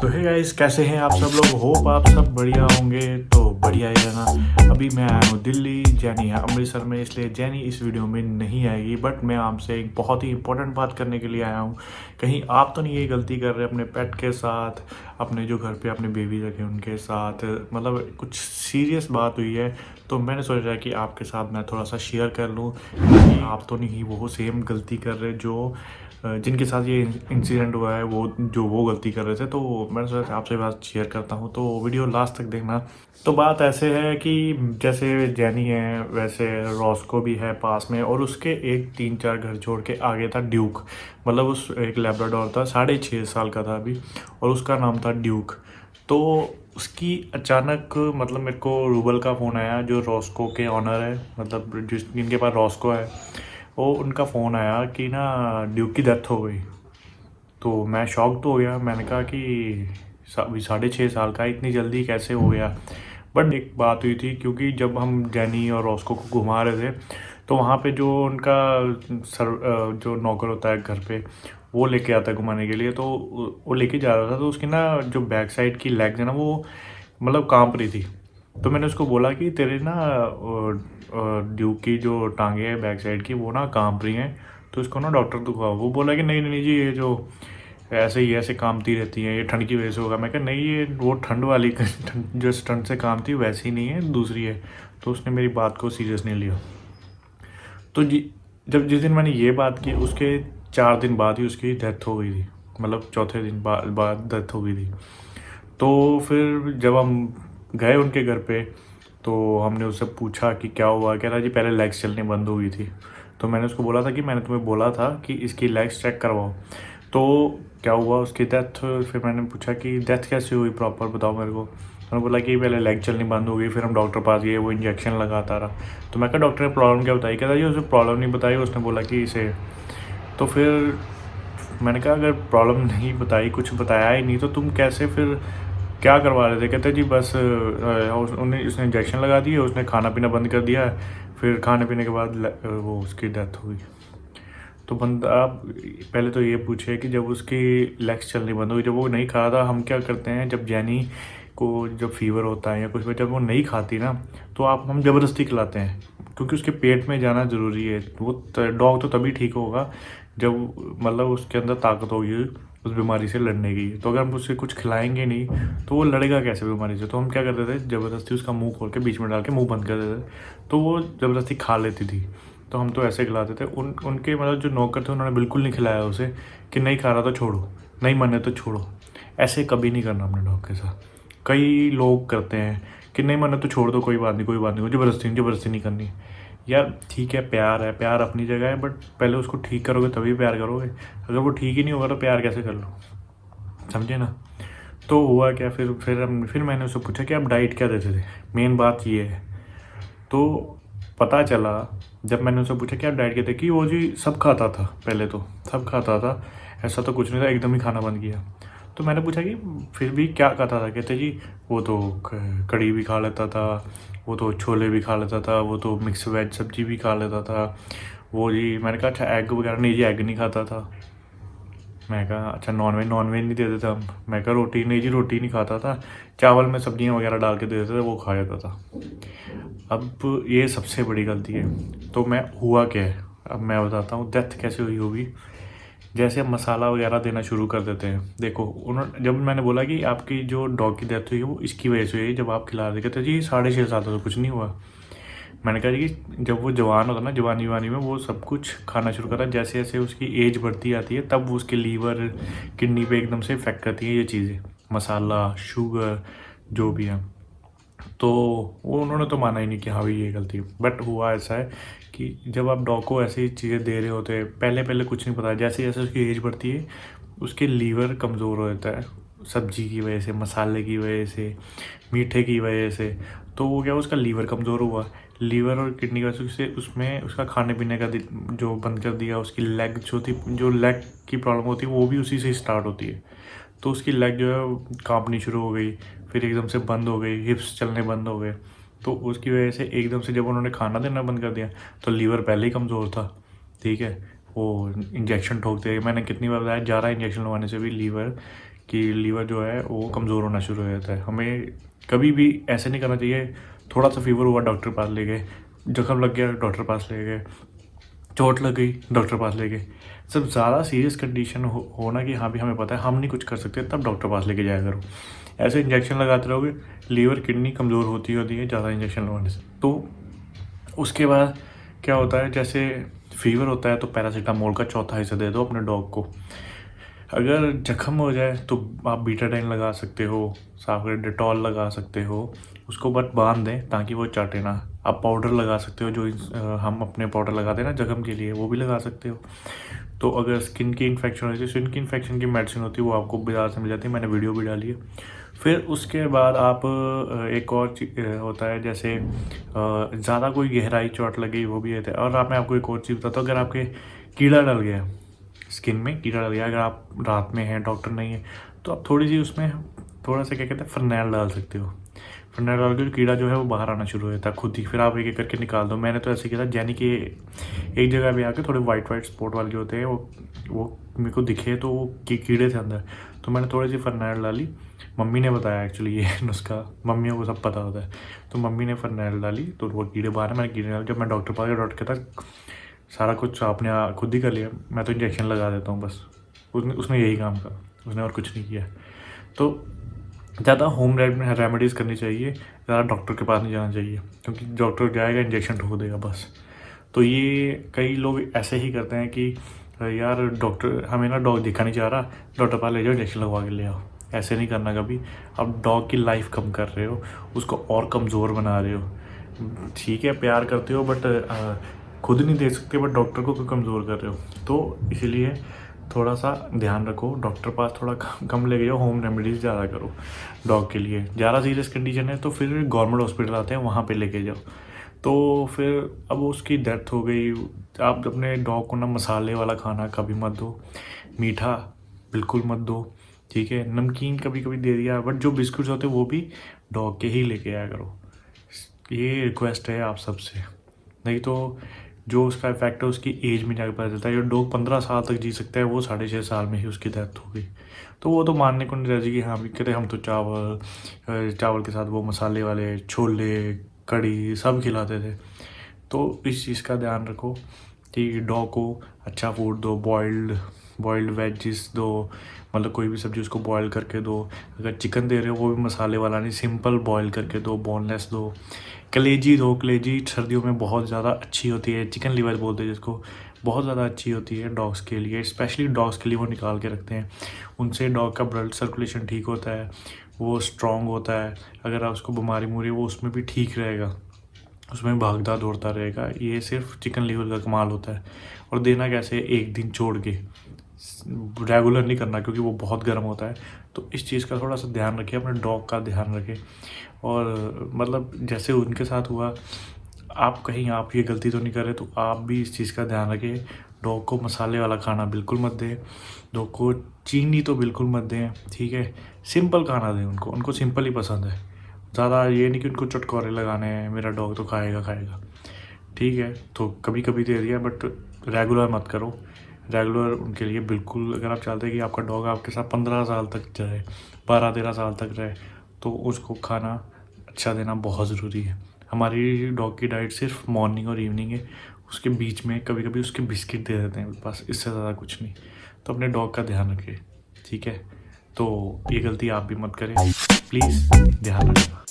सो hey guys, कैसे हैं आप सब लोग। होप आप सब बढ़िया होंगे। तो बढ़िया ही रहना। अभी मैं आया हूँ दिल्ली, जैनी है अमृतसर में, इसलिए जैनी इस वीडियो में नहीं आएगी। बट मैं आपसे एक बहुत ही इंपॉर्टेंट बात करने के लिए आया हूँ। कहीं आप तो नहीं ये गलती कर रहे अपने पेट के साथ, अपने जो घर पे अपने बेबी रखे उनके साथ, मतलब कुछ सीरियस बात हुई है। तो मैंने सोचा कि आपके साथ मैं थोड़ा सा शेयर कर लूँ कि आप तो नहीं वो सेम गलती कर रहे जो जिनके साथ ये इंसिडेंट हुआ है, वो गलती कर रहे थे। तो मैंने सोचा आपसे बात शेयर करता हूँ, तो वीडियो लास्ट तक देखना। तो बात ऐसे है कि जैसे जैनी है वैसे रॉस्को भी है पास में, और उसके एक 3-4 घर छोड़ के आगे था ड्यूक। मतलब उस एक लेब्राडोर था, 6.5 साल का था अभी, और उसका नाम था ड्यूक। तो उसकी अचानक मतलब मेरे को रूबल का फ़ोन आया, जो रॉस्को के ऑनर है, मतलब जिनके पास रॉस्को है, वो उनका फ़ोन आया कि ना ड्यूक की डेथ हो गई। तो मैं शॉक तो हो गया। मैंने कहा कि अभी 6.5 साल का इतनी जल्दी कैसे हो गया। बट एक बात हुई थी, क्योंकि जब हम जैनी और रॉस्को को घुमा रहे थे, तो वहाँ पे जो उनका जो नौकर होता है घर पे, वो लेके आता है घुमाने के लिए। तो वो लेके जा रहा था, तो उसकी ना जो बैक साइड की लेग्स है ना, वो मतलब कांप रही थी। तो मैंने उसको बोला कि तेरे ना ड्यूक की जो टांगे हैं बैक साइड की, वो ना कांप रही हैं, तो इसको ना डॉक्टर दिखाओ। वो बोला कि नहीं नहीं जी, ये जो ऐसे ही ऐसे कामती रहती हैं, ये ठंड की वजह से होगा। मैं कहा नहीं, ये वो ठंड वाली जो ठंड से कामती वैसी ही नहीं है, दूसरी है। तो उसने मेरी बात को सीरियस नहीं लिया। तो जब जिस दिन मैंने ये बात की, उसके 4 दिन बाद ही उसकी डेथ हो गई थी। मतलब चौथे दिन बाद डेथ हो गई थी। तो फिर जब हम गए उनके घर पे, तो हमने उससे पूछा कि क्या हुआ। कह रहा जी पहले लेग्स चलनी बंद हो गई थी। तो मैंने उसको बोला था कि मैंने तुम्हें बोला था कि इसकी लेग्स चेक करवाओ। तो क्या हुआ उसकी डेथ। फिर मैंने पूछा कि डेथ कैसे हुई, प्रॉपर बताओ मेरे को। उन्होंने बोला कि पहले लेग चलनी बंद हो गई, फिर हम डॉक्टर पास गए, वो इंजेक्शन लगाता रहा। तो मैं कहा डॉक्टर ने प्रॉब्लम क्या बताई। कहता जी उसने प्रॉब्लम नहीं बताई, उसने बोला कि इसे। तो फिर मैंने कहा अगर प्रॉब्लम नहीं बताई, कुछ बताया ही नहीं, तो तुम कैसे फिर क्या करवा रहे थे। कहते जी बस उन्हें उसने इंजेक्शन लगा दिए, उसने खाना पीना बंद कर दिया, फिर खाने पीने के बाद वो उसकी डेथ हो गई। तो बंदा आप पहले तो ये पूछे कि जब उसकी लेग्स चलनी बंद हुई, जब वो नहीं खा रहा था, हम क्या करते हैं जब जैनी को जब फीवर होता है या कुछ, जब वो नहीं खाती ना, तो हम ज़बरदस्ती खिलाते हैं, क्योंकि उसके पेट में जाना ज़रूरी है। वो डॉग तो तभी ठीक होगा जब मतलब उसके अंदर ताकत होगी उस बीमारी से लड़ने की। तो अगर हम उससे कुछ खिलाएंगे नहीं, तो वो लड़ेगा कैसे बीमारी से। तो हम क्या करते थे, ज़बरदस्ती उसका मुंह खोल के बीच में डाल के मुंह बंद कर देते थे, तो वो ज़बरदस्ती खा लेती थी। तो हम तो ऐसे खिलाते थे। उनके मतलब जो नौकर थे, उन्होंने बिल्कुल नहीं खिलाया उसे कि नहीं खा रहा तो छोड़ो, नहीं मने तो छोड़ो। ऐसे कभी नहीं करना अपने डॉग के साथ। कई लोग करते हैं कि नहीं मने तो छोड़ दो, कोई बात नहीं कोई बात नहीं, ज़बरदस्ती ज़बरदस्ती नहीं करनी। यार ठीक है, प्यार है, प्यार अपनी जगह है, बट पहले उसको ठीक करोगे तभी प्यार करोगे। अगर वो ठीक ही नहीं होगा तो प्यार कैसे कर लो, समझे ना। तो हुआ क्या, फिर मैंने उससे पूछा कि आप डाइट क्या देते थे। मेन बात ये है। तो पता चला जब मैंने उससे पूछा कि आप डाइट क्या थे, कि वो जी सब खाता था, पहले तो सब खाता था, ऐसा तो कुछ नहीं था, एकदम ही खाना बंद किया। तो मैंने पूछा कि फिर भी क्या खाता था। कहते जी वो तो कड़ी भी खा लेता था, वो तो छोले भी खा लेता था, वो तो मिक्स वेज सब्जी भी खा लेता था। वो जी मैंने कहा अच्छा एग वगैरह नहीं जी, एग नहीं खाता था। मैं कहा अच्छा नॉन वेज नहीं देते थे हम। मैं कहा रोटी नहीं जी, रोटी नहीं खाता था, चावल में सब्जियां वगैरह डाल के देते थे, वो खा जाता था। अब ये सबसे बड़ी गलती है। तो मैं हुआ क्या है, अब मैं बताता हूँ डेथ कैसे हुई होगी। जैसे हम मसाला वगैरह देना शुरू कर देते हैं। देखो उन्होंने जब मैंने बोला कि आपकी जो डॉग की डेथ हुई है वो इसकी वजह से हुई है, जब आप खिला रहे थे जी 6.5 साल तो कुछ नहीं हुआ। मैंने कहा जी कि जब वो जवान होता ना, जवानी जवानी में वो सब कुछ खाना शुरू करता है, जैसे जैसे उसकी एज बढ़ती आती है, तब वो उसके लीवर किडनी पे एकदम से इफेक्ट करती है ये चीज़ें, मसाला शुगर जो भी है। तो वो उन्होंने तो माना ही नहीं कि हाँ भाई ये गलती। बट हुआ ऐसा है कि जब आप डॉग को ऐसी चीज़ें दे रहे होते हैं, पहले पहले कुछ नहीं पता, जैसे जैसे उसकी एज बढ़ती है उसके लीवर कमज़ोर हो जाता है, सब्जी की वजह से, मसाले की वजह से, मीठे की वजह से। तो वो क्या, उसका लीवर कमज़ोर हुआ, लीवर और किडनी का से उसमें उसका खाने पीने का जो बंद कर दिया। उसकी लेग जो थी, जो लेग की प्रॉब्लम होती है वो भी उसी से स्टार्ट होती है। तो उसकी लेग जो है कांपनी शुरू हो गई, फिर एकदम से बंद हो गई, हिप्स चलने बंद हो गए। तो उसकी वजह से एकदम से जब उन्होंने खाना देना बंद कर दिया, तो लीवर पहले ही कमज़ोर था, ठीक है। वो इंजेक्शन ठोकते हैं, मैंने कितनी बार बताया, 11 इंजेक्शन लगवाने से भी लीवर कि लीवर जो है वो कमज़ोर होना शुरू हो जाता है। हमें कभी भी ऐसे नहीं करना चाहिए, थोड़ा सा फीवर हुआ डॉक्टर पास ले गए, जख्म लग गया डॉक्टर पास ले गए, चोट लग गई डॉक्टर पास ले गए। सब ज़्यादा सीरियस कंडीशन होना कि हाँ भी हमें पता है हम नहीं कुछ कर सकते, तब डॉक्टर पास लेके जाया करो। ऐसे इंजेक्शन लगाते रहोगे, लीवर किडनी कमज़ोर होती है ज़्यादा इंजेक्शन लगवाने से। तो उसके बाद क्या होता है, जैसे फीवर होता है तो पैरासीटामोल का चौथा हिस्सा दे दो अपने डॉग को। अगर जख्म हो जाए तो आप बीटाडाइन लगा सकते हो, साफ कर डेटॉल लगा सकते हो, उसको बस बांध दें ताकि वो चाटे ना। आप पाउडर लगा सकते हो, जो हम अपने पाउडर लगाते हैं ना जख्म के लिए, वो भी लगा सकते हो। तो अगर स्किन की इन्फेक्शन होती है, स्किन की इन्फेक्शन की मेडिसिन होती है, वो आपको बाज़ार से मिल जाती है, मैंने वीडियो भी डाली है। फिर उसके बाद आप एक और होता है, जैसे ज़्यादा कोई गहराई चोट लगी वो भी होता है। और आप मैं आपको एक और चीज़ बताता हूँ, अगर आपके कीड़ा डल गया, स्किन में कीड़ा डल गया, अगर आप रात में हैं, डॉक्टर नहीं है, तो आप थोड़ी सी उसमें थोड़ा सा क्या कहते हैं फरनैल डाल सकते हो। फरनैल डाल के कीड़ा जो है वो बाहर आना शुरू हो जाता है खुद ही, फिर आप एक एक करके निकाल दो। मैंने तो ऐसे किया था, जैनी के एक जगह पे आके थोड़े वाइट वाइट स्पॉट वाले जो होते हैं वो मेरे को दिखे, तो वो कीड़े थे अंदर, तो मैंने थोड़ी सी फरनैल डाली। मम्मी ने बताया एक्चुअली ये नुस्खा, मम्मियों को सब पता होता है, तो मम्मी ने फरनैल डाली तो वो कीड़े बाहर, मैंने कीड़े डाले। जब मैं डॉक्टर पास गया, डॉक्टर कहता सारा कुछ आपने खुद ही कर लिया, मैं तो इंजेक्शन लगा देता हूँ बस। उसने यही काम करा, उसने और कुछ नहीं किया। तो ज़्यादा होम रेमेडीज़ करनी चाहिए, ज़्यादा डॉक्टर के पास नहीं जाना चाहिए, क्योंकि डॉक्टर जाएगा इंजेक्शन ठोक देगा बस। तो ये कई लोग ऐसे ही करते हैं कि यार डॉक्टर हमें ना डॉग दिखा नहीं चाह रहा, डॉक्टर पास ले जाओ इंजेक्शन लगवा के ले आओ। ऐसे नहीं करना कभी। आप डॉग की लाइफ कम कर रहे हो, उसको और कमज़ोर बना रहे हो। ठीक है प्यार करते हो, बट खुद नहीं दे सकते, बट डॉक्टर को कमज़ोर कर रहे हो। तो इसीलिए थोड़ा सा ध्यान रखो, डॉक्टर पास थोड़ा कम ले जाओ, होम रेमेडीज़ ज़्यादा करो डॉग के लिए। ज़्यादा सीरियस कंडीशन है तो फिर गवर्नमेंट हॉस्पिटल आते हैं, वहाँ पे लेके जाओ। तो फिर अब उसकी डेथ हो गई, आप अपने डॉग को ना मसाले वाला खाना कभी मत दो, मीठा बिल्कुल मत दो, ठीक है। नमकीन कभी कभी दे दिया, बट जो बिस्कुट्स होते हैं वो भी डॉग के ही लेके आया करो। ये रिक्वेस्ट है आप सबसे, नहीं तो जो उसका इफेक्ट है उसकी एज में जाकर पता चलता है। जो डॉग 15 साल तक जी सकता है, वो 6.5 साल में ही उसकी डेथ हो गई। तो वो तो मानने को नहीं रहती कि हाँ भी कहते हम तो चावल के साथ वो मसाले वाले छोले कड़ी सब खिलाते थे। तो इस चीज़ का ध्यान रखो कि डॉग को अच्छा फूड दो, बॉइल्ड वेजिस दो, मतलब कोई भी सब्ज़ी उसको बॉयल करके दो। अगर चिकन दे रहे हो वो भी मसाले वाला नहीं, सिंपल बॉयल करके दो, बोनलेस दो। कलेजी दो, कलेजी सर्दियों में बहुत ज़्यादा अच्छी होती है, चिकन लीवर बोलते हैं जिसको, बहुत ज़्यादा अच्छी होती है डॉग्स के लिए, स्पेशली डॉग्स के लिए वो निकाल के रखते हैं। उनसे डॉग का ब्लड सर्कुलेशन ठीक होता है, वो स्ट्रॉन्ग होता है। अगर आप उसको बीमारी मुरी वो उसमें भी ठीक रहेगा, उसमें भागता दौड़ता रहेगा। ये सिर्फ चिकन लीवर का कमाल होता है। और देना कैसे, एक दिन छोड़ के, रेगुलर नहीं करना क्योंकि वो बहुत गर्म होता है। तो इस चीज़ का थोड़ा सा ध्यान रखें, अपने डॉग का ध्यान रखें। और मतलब जैसे उनके साथ हुआ, आप कहीं आप ये गलती तो नहीं कर रहे, तो आप भी इस चीज़ का ध्यान रखें। डॉग को मसाले वाला खाना बिल्कुल मत दें, डॉग को चीनी तो बिल्कुल मत दें, ठीक है। सिंपल खाना दें उनको सिंपल ही पसंद है। ज़्यादा ये नहीं कि उनको चटकोरे लगाने हैं, मेरा डॉग तो खाएगा, ठीक है। तो कभी कभी दे दिया, बट रेगुलर मत करो। रेगुलर उनके लिए बिल्कुल, अगर आप चाहते हैं कि आपका डॉग आपके साथ 15 साल तक जाए, 12-13 साल तक रहे, तो उसको खाना अच्छा देना बहुत ज़रूरी है। हमारी डॉग की डाइट सिर्फ मॉर्निंग और इवनिंग है, उसके बीच में कभी कभी उसके बिस्किट दे देते हैं बस, इससे ज़्यादा कुछ नहीं। तो अपने डॉग का ध्यान रखें, ठीक है। तो ये गलती आप भी मत करें, प्लीज़ ध्यान रखना।